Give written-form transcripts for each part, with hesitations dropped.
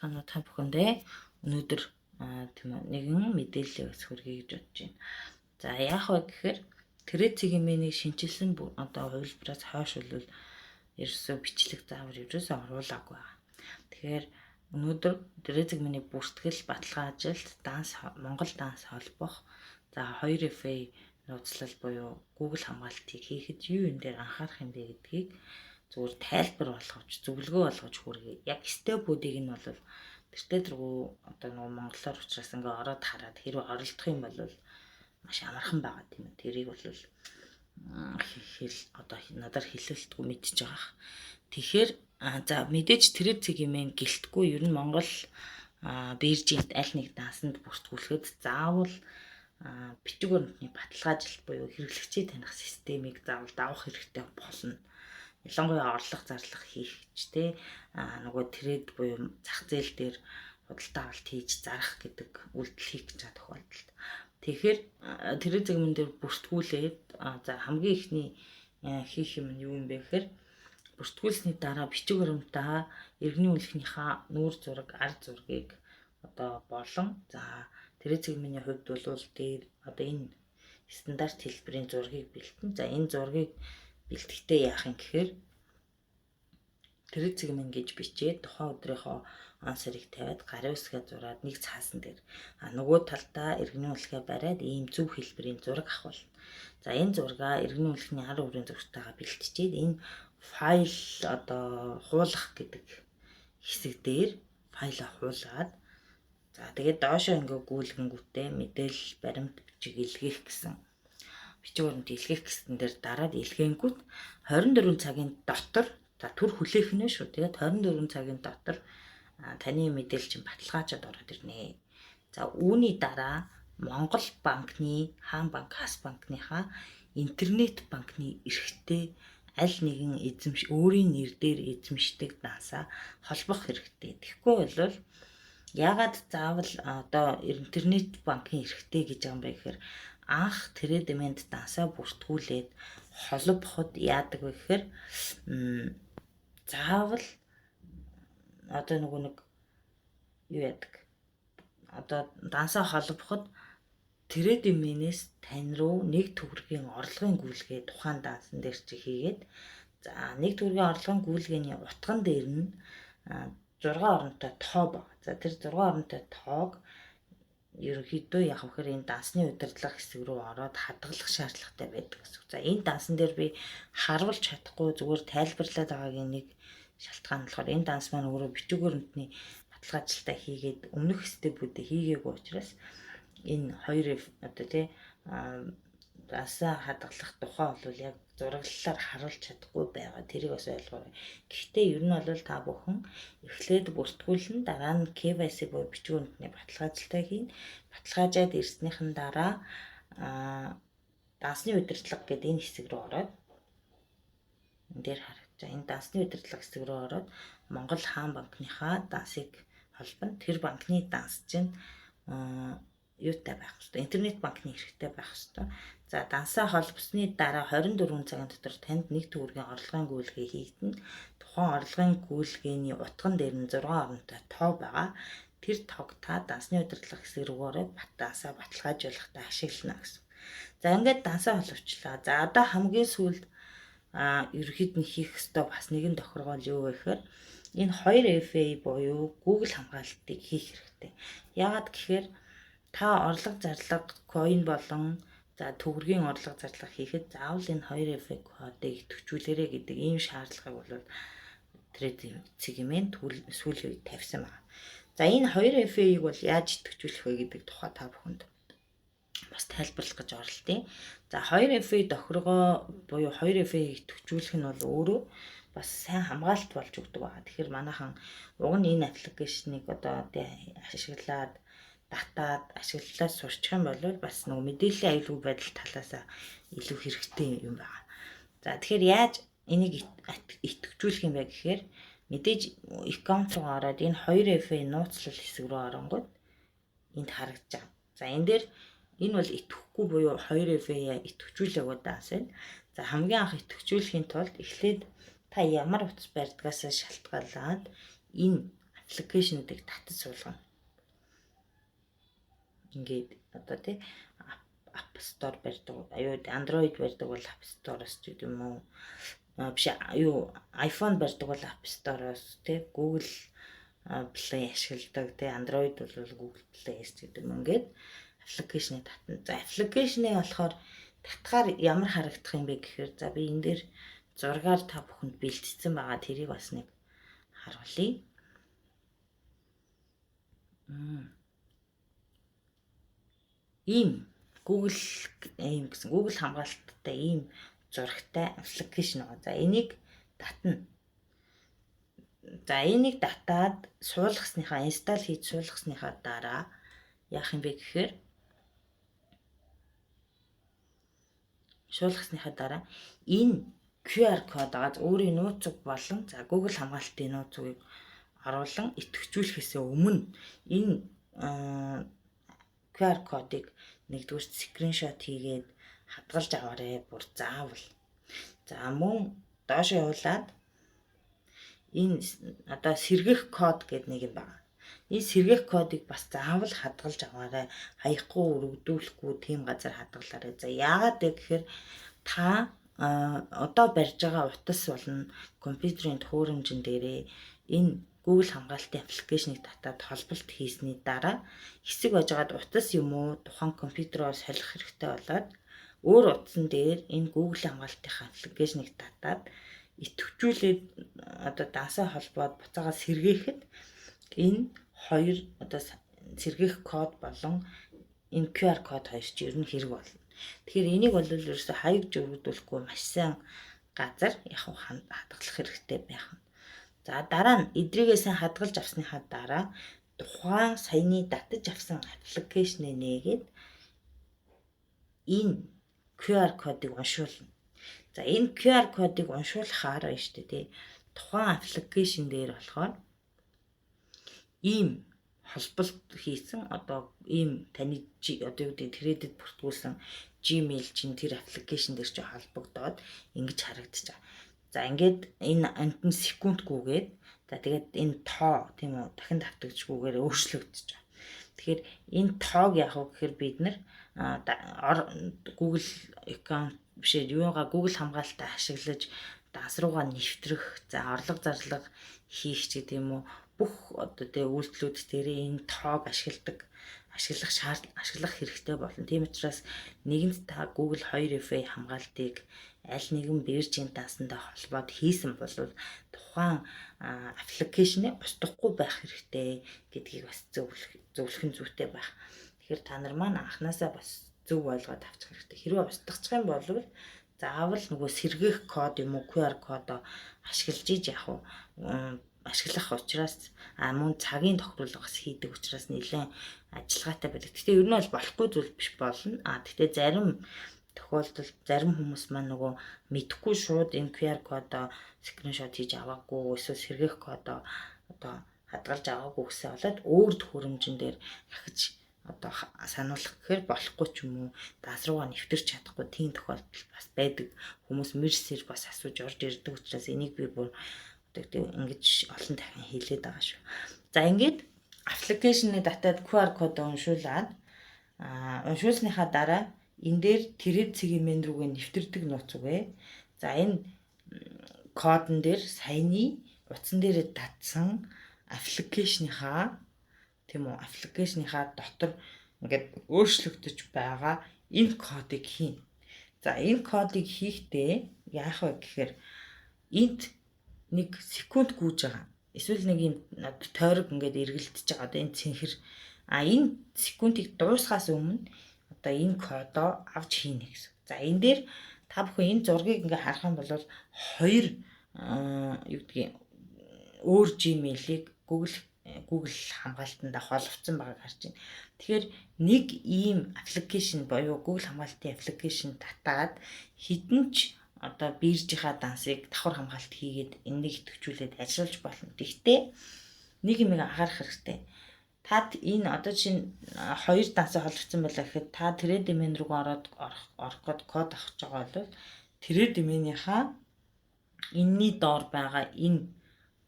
Та бүхэндээ өнөөдөр тийм үү нэгэн мэдээлэл хүргэе гэж бодож байна. За яах вэ гэхээр Терезигийн мэнийг шинчилсэн одоо хувилбараас хойш бол ерөөсөө бичлэг заавар ерөөсөө оруулаагүй байна. Тэгэхээр өнөөдөр Терезиг мэний бүртгэл баталгаа ажилд Монгол данс холбох за 2FA нууцлал буюу Google хамгаалтыг хийхэд юу энэ дээр анхаарах юм бэ гэдгийг зүгээр тайлбар болгож, зөвлөгөө болгож хүргэе. Яг степүүдийг нь бол тэртээ тэргүй одоо нөгөө монголоор учраас ингээ ороод хараад хэрвээ оролдох юм бол маш амархан байгаа тийм үү. Тэрийг бол одоо надаар хэлэлтгүй мэдчихэж байгаа. Тэгэхээр за мэдээж Терезигийн мэн гэлтгүй ер нь Монгол биржинд аль нэг дансанд бүртгүүлэхэд заавал бичиг баримтны баталгаажилт буюу хэрэглэгчийг таних системийг заавал давах хэрэгтэй болно. Ялангуяа орлого зарлах хийхч те нөгөө трейд буюу зах зээл дээр худалдаа авалт хийж зарах гэдэг үйлдэл хийх гэж байгаа тохиолдолд. Тэгэхээр Терезиг мэн дээр бүртгүүлээд за хамгийн ихний хийх юм нь юу юм бэ гэхээр бүртгүүлсний дараа бичиг баримтаа иргэний үнэлэхнийхээ нүүр зураг, ард зургийг одоо болон за Терезиг мэний хувьд бол дээр одоо энэ стандарт хэлбэрийн зургийг бэлтэн. За энэ зургийг бэлтгэхдээ яах юм гэхээр Терезиг мэн гэж бичээд тухайн өдрийнхөө он сарыг тавиад гарын үсгээ зураад нэг цаасан дээр нөгөө талдаа иргэний үнэлгээ бариад ийм зөв хэлбэрийн зураг авахулна. За энэ зургаа иргэний үнэлгээний ар бүрийн зургатайгаа бэлтжээд энэ файл одоо хуулах гэдэг хэсэг дээр файлаа хуулаад за тэгээд доошоо ингээ гүйлгэнгүүтээ мэдээлэл баримт бичиг илгээх гэсэн бичиг баримт илгээх гэсэн дээр дараад илгээнгүүт 24 цагийн дотор за төр хүлээх нь шүү. Тэгээд 24 цагийн дотор таны мэдээлэл чинь баталгаажаад ороод ирнэ. За үүний дараа Монгол банкны хаан банк, хас банкныхаа интернет банкны эрхтэй аль нэгэн өөрийн нэр дээр эзэмшдэг дансаа холбох хэрэгтэй. Тэгэхгүй бол яагаад заавал одоо интернет банкны эрхтэй гэж байгаа юм бэ гэхээр анх Терезимэнд дансаа бүртгүүлээд холбоход яадаг вэ гэхээр заавал одоо нэг юу яадаг одоо дансаа холбоход Терезимэнээс тань руу нэг төгрөгийн орлогын гүйлгээ тухайн дансан дээр чи хийгээд за нэг төгрөгийн орлогын гүйлгээний утган дээр нь 6 оронтой тоо баг. За тэр 6 оронтой тоог ерөнхийдөө яг вэхээр энэ дансны удирдлага хэсэг рүү ороод хадгалах шаардлагатай байдаг гэсэн. За энэ дансан дээр би харуулж чадахгүй зүгээр тайлбарлаад байгаагийн нэг шалтгаан нь болохоор энэ данс маань өөрөө бичиг баримтны баталгаажилтаа хийгээд өмнөх степүүдээ хийгээгүй учраас энэ 2F одоо тий дансаа хадгалах тухай бол яг зураглалаар харуулж чадахгүй байгаа. Тэрийг бас ойлгоорой. Гэхдээ ер нь бол та бүхэн эхлээд бүртгүүлэн дараа нь KYC буюу бичиг баримтны баталгаажилтаа хийн. Баталгаажаад ирснийхэн дараа дансны удирдлага гэдэг энэ хэсэг рүү ороод энэ дээр харагдаж байгаа. Энэ дансны удирдлага хэсэг рүү ороод Монгол хаан банкныхаа дансыг холбоно. Тэр банкны данс чинь юутай байх хэвээр интернет банкны хэрэгтэй байх хэвээр. За дансаа холбосны дараа 24 цагийн дотор танд нэг төгрөгийн орлогын гүйлгээ хийгдэнэ. Тухайн орлогын гүйлгээний утган дээр нь 6 оронтой тоо байгаа. Тэр тоог та дансны удирдлага хэсэг рүү ороод дансаа баталгаажуулахдаа ашиглана гэсэн. За ингээд дансаа холбочлаа. За одоо хамгийн сүүлд ерөөд нь хийх ёстой бас нэгэн тохиргол юу вэ гэхээр энэ 2FA буюу Google хамгаалтыг хийх хэрэгтэй. Яагаад гэхээр та орлого зарлага coin болон за төгрөгийн орлого зарлага хийхэд заавал энэ 2FA кодыг идэвхжүүлээрэ гэдэг ийм шаардлагыг бол Терезимэн сүүлийн үед тавьсан байна. За энэ 2FA-ийг бол яаж идэвхжүүлэх вэ гэдэг тухай та бүхэнд бас тайлбарлах гэж оролдъё. За 2FA тохиргоо буюу 2FA-ийг идэвхжүүлэх нь бол өөрөө бас сайн хамгаалт болж өгдөг байгаа. Тэгэхээр манайхан уг нь энэ аппликейшнийг одоо ашиглаад датаад ашиглалаа сурчих юм бол бас нөгөө мэдээллийн аюулгүй байдал талаас илүү хэрэгтэй юм байна. За тэгэхээр яаж энийг идэвхжүүлэх юм бэ гэхээр мэдээж аккаунт руу ороод энэ 2FA нууцлал хэсэг рүү оронгууд энд харагдаж байгаа. За энэ дээр энэ бол идэвхгүй буюу 2FA идэвхжүүлээгүй данс байна. За хамгийн анх идэвхжүүлэхийн тулд эхлээд та ямар утас барьдгаас шалтгаалаад энэ аппликейшнүүдийг татаж суулгана. Ингээд одоо тий App Store барьдаг. Аюу Android барьдаг бол App Store-оос ч гэдэг юм уу. Биш iPhone барьдаг бол App Store-оос тий Google Play ашигладаг тий Android бол Google Play-с гэдэг юм. Ингээд аппликейшнийг татна. За аппликейшнийг болохоор татхаар ямар харагдах юм бэ гэхээр за би энэ дээр зургаар та бүхэнд бэлтцсэн байгаа. Тэрийг бас нэг харуулъя. Ийм Google гэсэн Google хамгаалттай ийм зурагтай аппликейшн байгаа. За энийг татна. За энийг татаад суулгасныхаа инсталл хийж суулгасныхаа дараа яах юм бэ гэхээр энэ QR код байгаа. Өөрийн нууцуг болон за Google хамгаалтын нууцыг оруулан идэвхжүүлэхээс өмнө энэ QR кодыг нэгдүгээр скриншот хийгээд хадгалж аваарай бүр заавал. За мөн доош явуулаад энэ одоо сэргэх код гэдэг нэг юм байна. Энэ сэргэх кодыг бас заавал хадгалж аваарай. Хаяхгүй өргөдүүлэхгүй тийм газар хадгалаарай. За яагаад гэхээр та одоо барьж байгаа утас болон компьютерийн төхөөрөмжн дээрээ энэ Google хамгаалтын аппликейшнийг татаад холболт хийсний дараа хэсэг байжгаад утас юм уу тухайн компьютероор солих хэрэгтэй болоод өөр утсан дээр энэ Google хамгаалтын аппликейшнийг татаад идэвхжүүлээд одоо дансаа холбоод буцаага сэргээхэд энэ хоёр одоо сэргээх код болон энэ QR код хоёр ч ер нь хэрэг болно. Тэгэхээр энийг бол ерөөсөө хаяг өргөдүүлэхгүй маш сайн газар яг хадгалах хэрэгтэй байх нь. За дараа нь эдрийгээ сайн хадгалж авсныхаа дараа тухайн саяны татаж авсан аппликейшнээ нээгээд энэ QR кодыг уншуулна. За энэ QR кодыг уншуулахаар байна шүү дээ тий. Тухайн аппликейшн дээр болохоор ийм холболт хийсэн одоо ийм таны одоо юу гэдэг кредит бүртгүүлсэн Gmail чинь тэр аппликейшн дээр ч холбогдоод ингэж харагдаж байгаа. За ингээд энэ амтны секундгүйгээд за тэгээд энэ тоо тийм үү дахин давтагдчихгүйгээр өөрчлөгдөж байгаа. Тэгэхээр энэ тоог яах вэ гэхээр бид нар Google аккаунт бишээ юугаа Google хамгаалалтаа ашиглаж дансруугаа нэвтрэх, за орлого зарлага хийх ч гэдэг юм уу бүх одоо тэ үйлдэлүүд дээрээ энэ тоог ашиглах хэрэгтэй болно. Тийм учраас нэгэнд та Google 2FA хамгаалтыг аль нэгэн биржийн дансандаа холбоод хийсэн бол тухайн аппликейшнийг устгахгүй байх хэрэгтэй гэдгийг бас зөвлөх нь зүйтэй байх. Тэгэхээр та нар маань анханасаа бас зөв ойлгоод авчих хэрэгтэй. Хэрвээ устгах юм бол заавал нөгөө сэргээх код юм уу QR кодоо ашиглаж иж ашиглах учраас мөн цагийн тохируулга бас хийдэг учраас нэлээд ажиллагаатай байдаг. Гэхдээ ер нь бол болохгүй зүйл биш болно. Гэхдээ зарим тохиолдолд зарим хүмүүс маань нөгөө мэдхгүй шууд энэ QR кодоо скриншот хийж аваагүй эсвэл сэргээх кодоо одоо хадгалж аваагүй гэсэн болоод өөр төхөөрөмжн дээр дахиж одоо сануулах гэхээр болохгүй ч юм уу дансруугаа нэвтэрч чадахгүй тийм тохиолдол бас байдаг. Хүмүүс мэрсээр бас асууж орж ирдэг учраас энийг би бүр ингэж олон дахин хэлээд байгаа шүү. За ингээд аппликейшнийг татаад QR кодоо уншуулад уншуулсныхаа дараа энэ дээр тэрэг цэгийн рүүгээ нэвтэрдэг нууц үгүй. За энэ кодон дээр саяны утсан дээр татсан аппликейшнийхаа тийм үү аппликейшнийхаа дотор ингээд өөрчлөгдөж байгаа энэ кодыг хийн. За энэ кодыг хийхдээ яах вэ гэхээр энд нэг секунд гүйж байгаа. Эсвэл нэг юм тойрог ингээд эргэлдэж байгаа. Одоо энэ цэнхэр энэ секундыг дуусгахаас өмнө одоо энэ кодоо авч хийнэ гэсэн. За энэ дээр та бүхэн энэ зургийг ингээд харах юм бол хоёр юу гэдгийг өөр Gmail-ийг Google хамгаалтанд холбогдсон байгааг харж байна. Тэгэхээр нэг ийм аппликейшн боёо Google хамгаалтын аппликейшн татаад хідэн ч одоо биржийнхаа дансыг давхар хамгаалт хийгээд энийг идэвхжүүлээд ажиллаж болно. Гэхдээ нэг юм анхаарах хэрэгтэй. Тад энэ одоо чинь хоёр дансаа холбогдсон байлаа гэхэд та трейд домен руу орох гээд код авах гэж байгаа бол трейд доменийхаа энэний доор байгаа энэ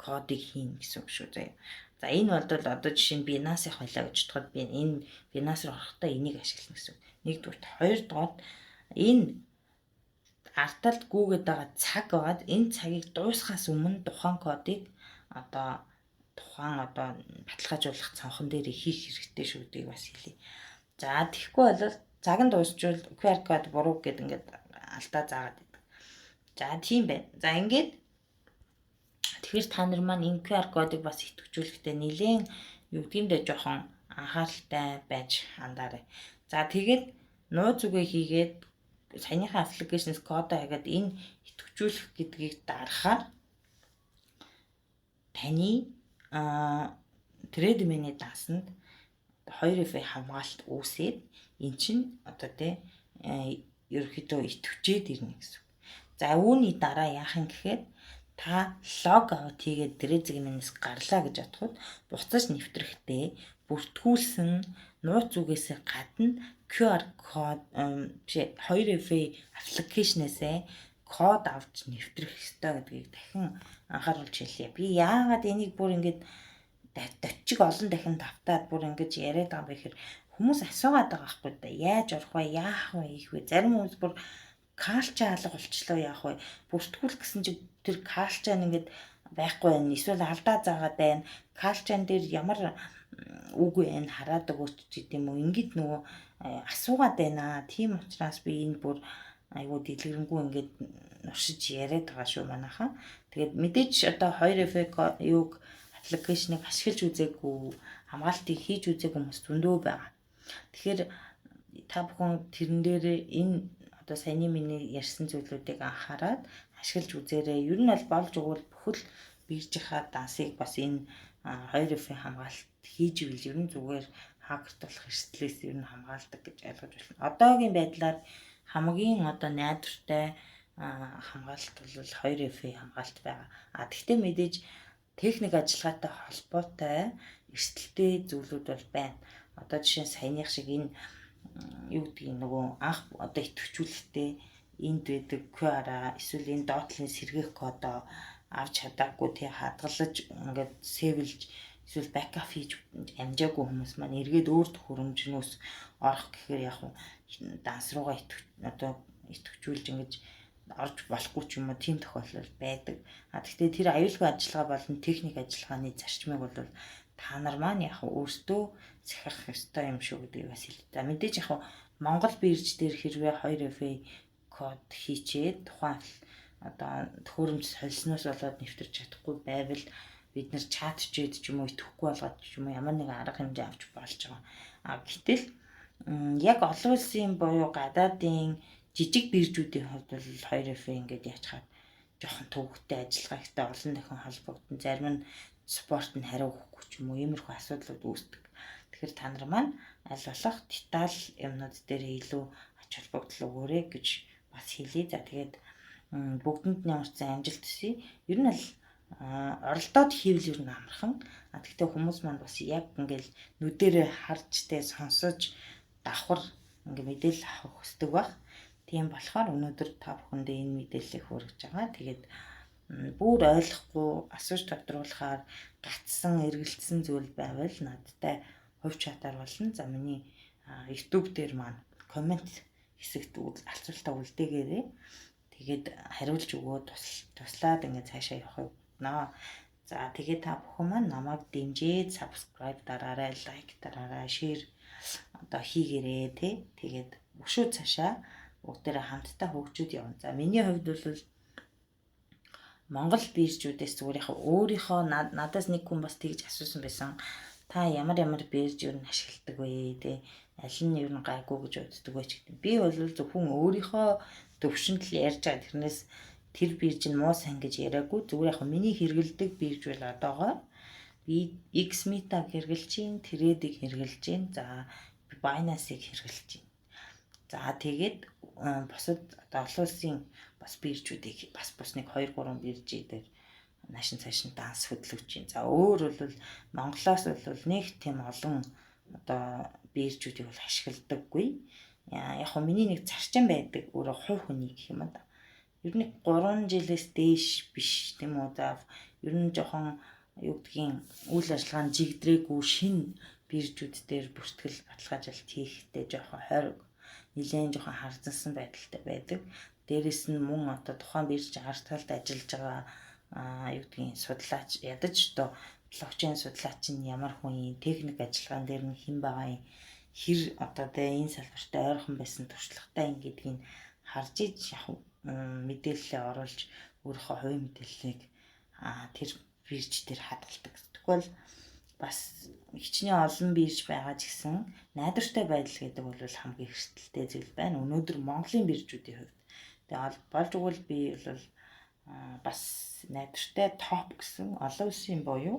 кодыг хийн гэсэн үг шүү заяа. За энэ бол одоо жишээ нь Binance-ийн хойлоо гэж бодоход би энэ Binance руу орохдоо энийг ашиглана гэсэн. Нэгдүгээр, хоёрдугаар энэ арталт гүгээд байгаа цаг байгаад энэ цагийг дуусгахаас өмнө тухайн кодыг одоо тухайн баталгаажуулах цонхон дээр хийх хэрэгтэй шүү гэдгийг бас хэлье. За тэгэхгүй бол цаг нь дуусчвал QR код буруу гэд ингээд алдаа заагаад байдаг. За тийм байна. За ингээд тэгэхээр та нар маань энэ QR кодыг бас идэвхжүүлэхдээ нэлээд юу гэмдэ жоохон анхааралтай байж хандаарай. За тэгээд нууц үгээ хийгээд саяныхаа аппликейшнээс кодоо хагаад энэ идэвхжүүлэх гэдгийг дарахаар таны TradeMe-ний даасанд 2FA хамгаалалт үүсээд эн чинь одоо ерөөхдөө идэвхжээд ирнэ гэсэн. За үүний дараа яах юм гэхээр та лог аут хийгээд TradeMe-ээс гарлаа гэж бодоход буцаж нэвтрэхдээ бүртгүүлсэн нууц үгээс гадна QR код 2FA аппликейшнээс код авч нэвтрэх ёстой гэдгийг дахин анхааруулж хэлье. Би яагаад энийг бүр ингэж дочиг олон дахин давтаад бүр ингэж яриад байгаа юм бэ гэхээр хүмүүс асуугаад байгаа байхгүй да. Яаж орох вэ? Яах вэ? Их вэ? Зарим хүмүүс бүр калча алга болчлоо яах вэ? Бүртгүүл гэсэн чинь тэр калчаа нэгэд байхгүй байна. Эсвэл алдаа заагаад байна. Калчаан дээр ямар үг вэ хараад өгөөч гэдэм үү. Ингээд нөгөө асуугаад байна. Тийм учраас би энэ бүр айгуу дэлгэрэнгүй ингээд уршиж яриад байгаа шүү манайхаа. Тэгээд мэдээж одоо 2FA юуг аппликейшнийг ашиглаж үзээгүй, хамгаалтыг хийж үзээгүй хүмүүс зөндөө байгаа. Тэгэхээр та бүхэн тэрэн дээр энэ одоо саяны миний ярьсан зүйлүүдийг анхаарад ашиглаж үзээрэй. Ер нь бол болж өгвөл бүхэл биржийнхаа дансыг бас энэ 2FA хамгаалалт хийж ивэл ер нь зүгээр хакерт болох эрсдлээс ер нь хамгаалдаг гэж ойлгож байна. Одоогийн байдлаар хамгийн одоо найдвартай хамгаалалт бол 2FA хамгаалалт байгаа. Тэгтээ мэдээж техник ажиллагаатай холбоотой эрсдэлтэй зүйлүүд бол байна. Одоо жишээ нь саяных шиг энэ юу гэдгийг нөгөө анх одоо идэвхжүүлэхдээ энд байдаг QR-аа эсвэл энэ доотлын сэргээх кодоо авч чадаагүй тий хадгалж ингээд сэвэлж эсвэл бакап хийж амжаагүй хүмүүс маань эргээд өөр төхөөрөмжнөөс орох гэхээр яг данс руугаа идэвхжүүлж ингэж орж болохгүй ч юм уу тийм тохиолдол байдаг. Гэхдээ тэр аюулгүй ажиллагаа болон техник ажиллагааны зарчмыг бол та нар маань яг өөрсдөө захирах ёстой юм шүү гэдгийг бас хэлээ. За мэдээж яг Монгол бирж дээр хэрвээ 2FA код хийчээд тухайн одоо төхөөрөмж солисноос болоод нэвтэрч чадахгүй байвал бид нэр чатчээд ч юм уу идэхгүй болгоод ч юм уу ямар нэгэн арга хэмжээ авч болж байгаа. Гэтэл яг олон улсын буюу гадаадын жижиг биржүүдийн хувьд бол 2FA ингээд яачаад жоохон төвөгтэй ажиллагаатай олон дахин холбогдсон. Зарим нь спорт нь хариу өгөхгүй ч юм уу иймэрхүү асуудлууд үүсдэг. Тэгэхээр та нар маань аль болох деталь юмнууд дээр илүү ач холбогдол өгөөрэй гэж бас хэлье. За тэгээд бүгдэнд нь ямар ч амжилт хүсье. Ер нь л оролдоод хийвэл ер нь амархан. Гэхдээ хүмүүс маань бас яг ингээл нүдэрээ харж тэ сонсож давхар ингээ мэдээлэл авах хүсдэг баг. Тийм болохоор өнөөдөр та бүхэндээ энэ мэдээллийг хүргэж байгаа. Тэгээд бүр ойлгохгүй асууж тодруулахаар гацсан эргэлдсэн зүйл байвал надтай хувь чатаар болно. За миний YouTube дээр маань комент хэсэгт алцуултаа үлдээгээрэй. Тэгээд хариулж өгөө туслаад ингээд цаашаа явах болно. За тэгээд та бүхэн маань намайг дэмжиж subscribe дараарай, лайк дараарай, share одоо хийгээрэй тий. Тэгээд өшөө цаашаа бүгдээрээ хамтдаа хөгжөөд явна. За миний хувьд бол Монгол биржүүдээс зүгээр яг өөрийнхөө надаас нэг хүн бас тэгж асуусан байсан. Та ямар бирж юу ашигладаг вэ тий? Аль нь юу гайгүй гэж боддог вэ ч гэдэг. Би бол зөвхөн өөрийнхөө төвшөнд л ярьж байгаа. Тэрнээс тэр бирж нь муу сан гэж яриаггүй. Зүгээр яг миний хэрэгэлдэг бирж бол одоогоор би XMeta-г хэрэгэлж чинь, Trade-ийг хэрэгэлж чинь. За Binance-ийг хэрэгэлж чинь. За тэгээд бусад одоо олон улсын бас биржүүдийг бас нэг 2-3 биржээр наашин цаашин данс хөдлөж чинь. За өөр бол Монголоос бол нэг тийм олон одоо биржүүдийг бол ашигладаггүй. Яг хөө миний нэг зарчим байдаг өөрөө хувь хүний гэх юм да. Ер нь 3 жилээс дээш биш тийм үү. За ер нь жоохон юу гэдгийг үйл ажиллагааны жигдрээгүй шинэ биржүүд дээр бүртгэл баталгаажуулалт хийхдээ жоохон хориг нэлээд жоохон хардсан байдалтай байдаг. Дээрэс нь мөн одоо тухайн бирж ард талд ажиллаж байгаа юу гэдгийг судлаач ядаж одоо блокчейн судлаач нь ямар хүн юм техник ажиллагаан дээр нь хэн байгаа юм хэр одоо энэ салбартай ойрхон байсан туршлагатай юм гэдгийг харж иж яг мэдээлэлээ оруулж өөрийнхөө хувийн мэдээллийг тэр бирж дээр хадгалдаг. Тэгвэл бас хичнээн олон бирж байгаа ч гэсэн найдвартай байдал гэдэг бол хамгийн эрсдэлтэй зүйл байна. Өнөөдөр Монголын биржүүдийн хувьд тэгээд болж өгвөл би бол бас найдвартай топ гэсэн олон улсын буюу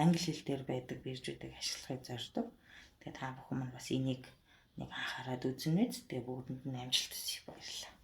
англи хэл дээр байдаг биржүүдийг ашиглахыг зорддог. Тэгээд та бүхэн маань бас энийг нэг анхаарал үзэн үз. Тэгээд бүгдэнд нь амжилт хүсье. Баярлалаа.